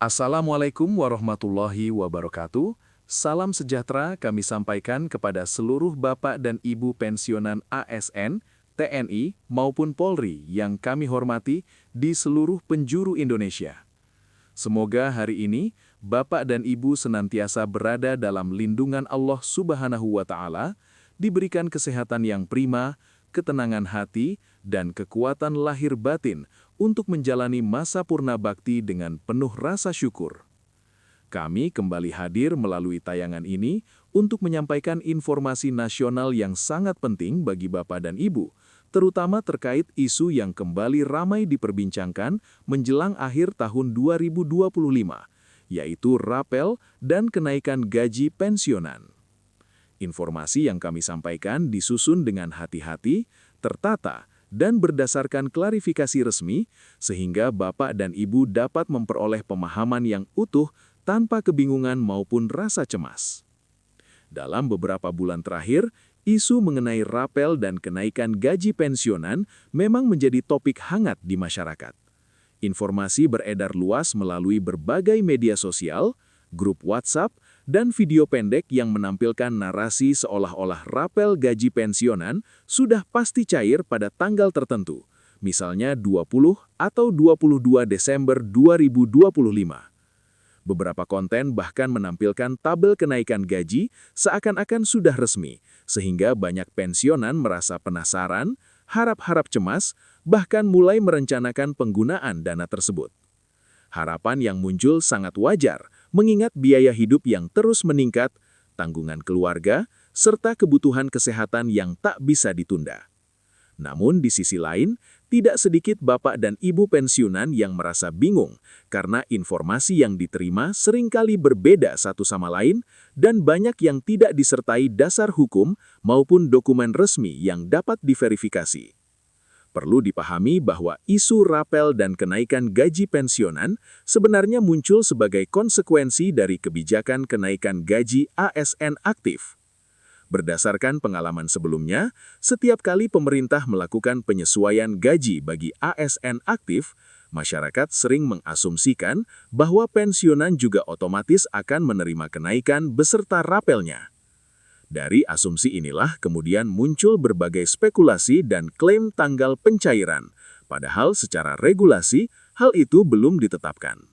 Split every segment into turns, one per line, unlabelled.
Assalamualaikum warahmatullahi wabarakatuh. Salam sejahtera kami sampaikan kepada seluruh Bapak dan Ibu pensiunan ASN, TNI, maupun Polri yang kami hormati di seluruh penjuru Indonesia. Semoga hari ini Bapak dan Ibu senantiasa berada dalam lindungan Allah Subhanahu wa Ta'ala, diberikan kesehatan yang prima, ketenangan hati, dan kekuatan lahir batin untuk menjalani masa purna bakti dengan penuh rasa syukur. Kami kembali hadir melalui tayangan ini untuk menyampaikan informasi nasional yang sangat penting bagi Bapak dan Ibu, terutama terkait isu yang kembali ramai diperbincangkan menjelang akhir tahun 2025, yaitu rapel dan kenaikan gaji pensiunan. Informasi yang kami sampaikan disusun dengan hati-hati, tertata, dan berdasarkan klarifikasi resmi, sehingga Bapak dan Ibu dapat memperoleh pemahaman yang utuh tanpa kebingungan maupun rasa cemas. Dalam beberapa bulan terakhir, isu mengenai rapel dan kenaikan gaji pensiunan memang menjadi topik hangat di masyarakat. Informasi beredar luas melalui berbagai media sosial, grup WhatsApp, dan video pendek yang menampilkan narasi seolah-olah rapel gaji pensiunan sudah pasti cair pada tanggal tertentu, misalnya 20 atau 22 Desember 2025. Beberapa konten bahkan menampilkan tabel kenaikan gaji seakan-akan sudah resmi, sehingga banyak pensiunan merasa penasaran, harap-harap cemas, bahkan mulai merencanakan penggunaan dana tersebut. Harapan yang muncul sangat wajar, mengingat biaya hidup yang terus meningkat, tanggungan keluarga, serta kebutuhan kesehatan yang tak bisa ditunda. Namun di sisi lain, tidak sedikit Bapak dan Ibu pensiunan yang merasa bingung karena informasi yang diterima seringkali berbeda satu sama lain dan banyak yang tidak disertai dasar hukum maupun dokumen resmi yang dapat diverifikasi. Perlu dipahami bahwa isu rapel dan kenaikan gaji pensiunan sebenarnya muncul sebagai konsekuensi dari kebijakan kenaikan gaji ASN aktif. Berdasarkan pengalaman sebelumnya, setiap kali pemerintah melakukan penyesuaian gaji bagi ASN aktif, masyarakat sering mengasumsikan bahwa pensiunan juga otomatis akan menerima kenaikan beserta rapelnya. Dari asumsi inilah kemudian muncul berbagai spekulasi dan klaim tanggal pencairan, padahal secara regulasi hal itu belum ditetapkan.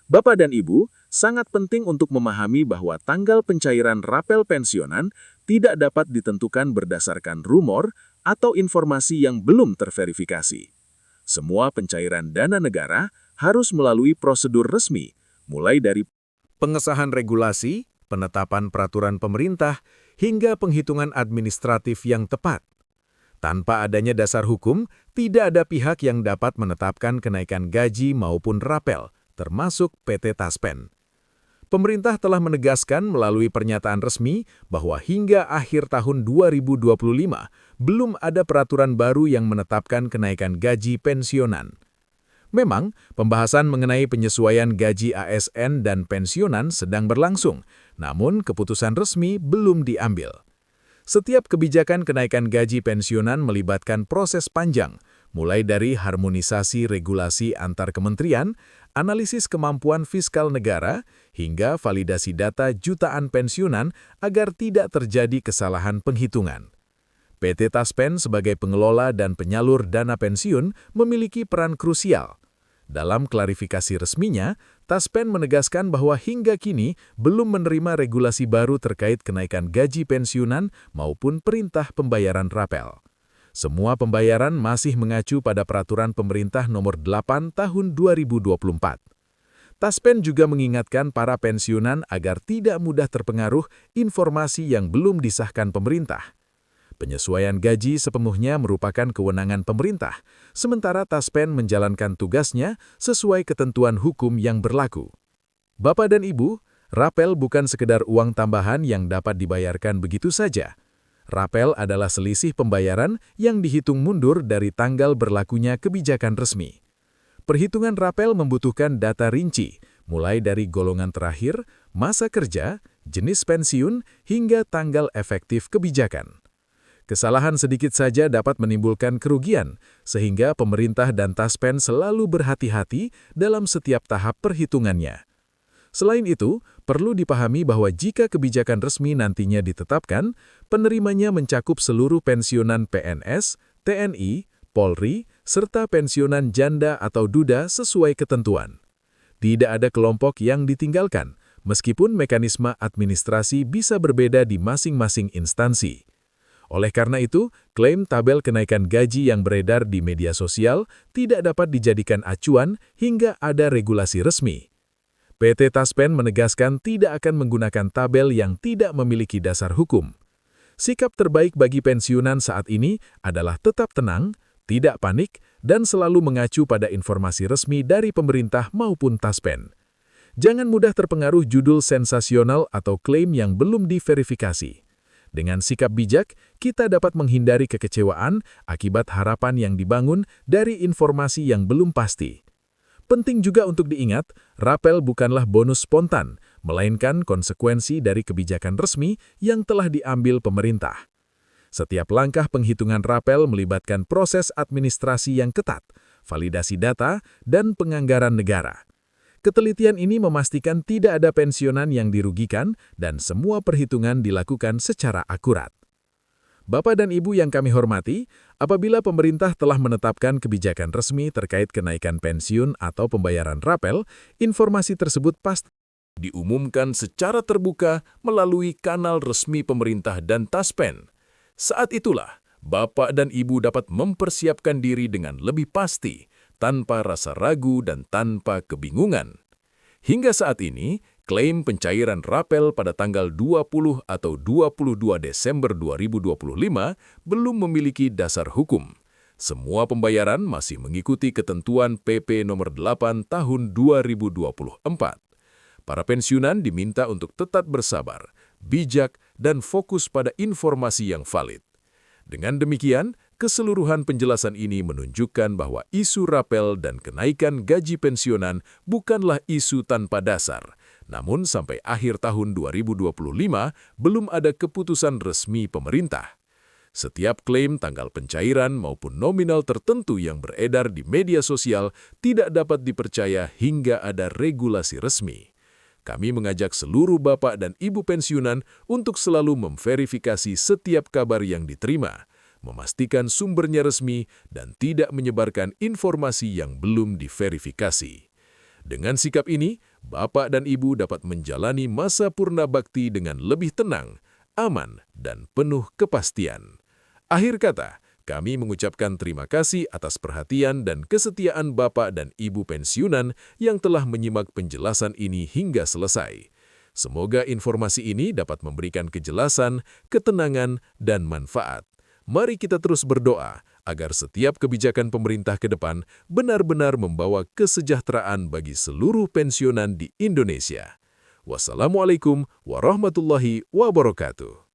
Bapak dan Ibu, sangat penting untuk memahami bahwa tanggal pencairan rapel pensiunan tidak dapat ditentukan berdasarkan rumor atau informasi yang belum terverifikasi. Semua pencairan dana negara harus melalui prosedur resmi, mulai dari pengesahan regulasi, penetapan peraturan pemerintah, hingga penghitungan administratif yang tepat. Tanpa adanya dasar hukum, tidak ada pihak yang dapat menetapkan kenaikan gaji maupun rapel, termasuk PT Taspen. Pemerintah telah menegaskan melalui pernyataan resmi bahwa hingga akhir tahun 2025 belum ada peraturan baru yang menetapkan kenaikan gaji pensiunan. Memang, pembahasan mengenai penyesuaian gaji ASN dan pensiunan sedang berlangsung, namun keputusan resmi belum diambil. Setiap kebijakan kenaikan gaji pensiunan melibatkan proses panjang, mulai dari harmonisasi regulasi antar kementerian, analisis kemampuan fiskal negara, hingga validasi data jutaan pensiunan agar tidak terjadi kesalahan penghitungan. PT Taspen sebagai pengelola dan penyalur dana pensiun memiliki peran krusial. Dalam klarifikasi resminya, Taspen menegaskan bahwa hingga kini belum menerima regulasi baru terkait kenaikan gaji pensiunan maupun perintah pembayaran rapel. Semua pembayaran masih mengacu pada Peraturan Pemerintah Nomor 8 Tahun 2024. Taspen juga mengingatkan para pensiunan agar tidak mudah terpengaruh informasi yang belum disahkan pemerintah. Penyesuaian gaji sepenuhnya merupakan kewenangan pemerintah, sementara Taspen menjalankan tugasnya sesuai ketentuan hukum yang berlaku. Bapak dan Ibu, rapel bukan sekedar uang tambahan yang dapat dibayarkan begitu saja. Rapel adalah selisih pembayaran yang dihitung mundur dari tanggal berlakunya kebijakan resmi. Perhitungan rapel membutuhkan data rinci, mulai dari golongan terakhir, masa kerja, jenis pensiun, hingga tanggal efektif kebijakan.
Kesalahan sedikit saja dapat menimbulkan kerugian, sehingga pemerintah dan Taspen selalu berhati-hati dalam setiap tahap perhitungannya. Selain itu, perlu dipahami bahwa jika kebijakan resmi nantinya ditetapkan, penerimanya mencakup seluruh pensiunan PNS, TNI, Polri, serta pensiunan janda atau duda sesuai ketentuan. Tidak ada kelompok yang ditinggalkan, meskipun mekanisme administrasi bisa berbeda di masing-masing instansi. Oleh karena itu, klaim tabel kenaikan gaji yang beredar di media sosial tidak dapat dijadikan acuan hingga ada regulasi resmi. PT Taspen menegaskan tidak akan menggunakan tabel yang tidak memiliki dasar hukum. Sikap terbaik bagi pensiunan saat ini adalah tetap tenang, tidak panik, dan selalu mengacu pada informasi resmi dari pemerintah maupun Taspen. Jangan mudah terpengaruh judul sensasional atau klaim yang belum diverifikasi. Dengan sikap bijak, kita dapat menghindari kekecewaan akibat harapan yang dibangun dari informasi yang belum pasti. Penting juga untuk diingat, rapel bukanlah bonus spontan, melainkan konsekuensi dari kebijakan resmi yang telah diambil pemerintah. Setiap langkah penghitungan rapel melibatkan proses administrasi yang ketat, validasi data, dan penganggaran negara. Ketelitian ini memastikan tidak ada pensiunan yang dirugikan dan semua perhitungan dilakukan secara akurat. Bapak dan Ibu yang kami hormati, apabila pemerintah telah menetapkan kebijakan resmi terkait kenaikan pensiun atau pembayaran rapel, informasi tersebut pasti
diumumkan secara terbuka melalui kanal resmi pemerintah dan Taspen. Saat itulah, Bapak dan Ibu dapat mempersiapkan diri dengan lebih pasti, tanpa rasa ragu dan tanpa kebingungan. Hingga saat ini, klaim pencairan rapel pada tanggal 20 atau 22 Desember 2025 belum memiliki dasar hukum. Semua pembayaran masih mengikuti ketentuan PP Nomor 8 Tahun 2024. Para pensiunan diminta untuk tetap bersabar, bijak, dan fokus pada informasi yang valid. Dengan demikian, keseluruhan penjelasan ini menunjukkan bahwa isu rapel dan kenaikan gaji pensiunan bukanlah isu tanpa dasar. Namun sampai akhir tahun 2025 belum ada keputusan resmi pemerintah. Setiap klaim tanggal pencairan maupun nominal tertentu yang beredar di media sosial tidak dapat dipercaya hingga ada regulasi resmi. Kami mengajak seluruh Bapak dan Ibu pensiunan untuk selalu memverifikasi setiap kabar yang diterima, memastikan sumbernya resmi, dan tidak menyebarkan informasi yang belum diverifikasi. Dengan sikap ini, Bapak dan Ibu dapat menjalani masa purna bakti dengan lebih tenang, aman, dan penuh kepastian. Akhir kata, kami mengucapkan terima kasih atas perhatian dan kesetiaan Bapak dan Ibu pensiunan yang telah menyimak penjelasan ini hingga selesai. Semoga informasi ini dapat memberikan kejelasan, ketenangan, dan manfaat. Mari kita terus berdoa agar setiap kebijakan pemerintah ke depan benar-benar membawa kesejahteraan bagi seluruh pensiunan di Indonesia. Wassalamualaikum warahmatullahi wabarakatuh.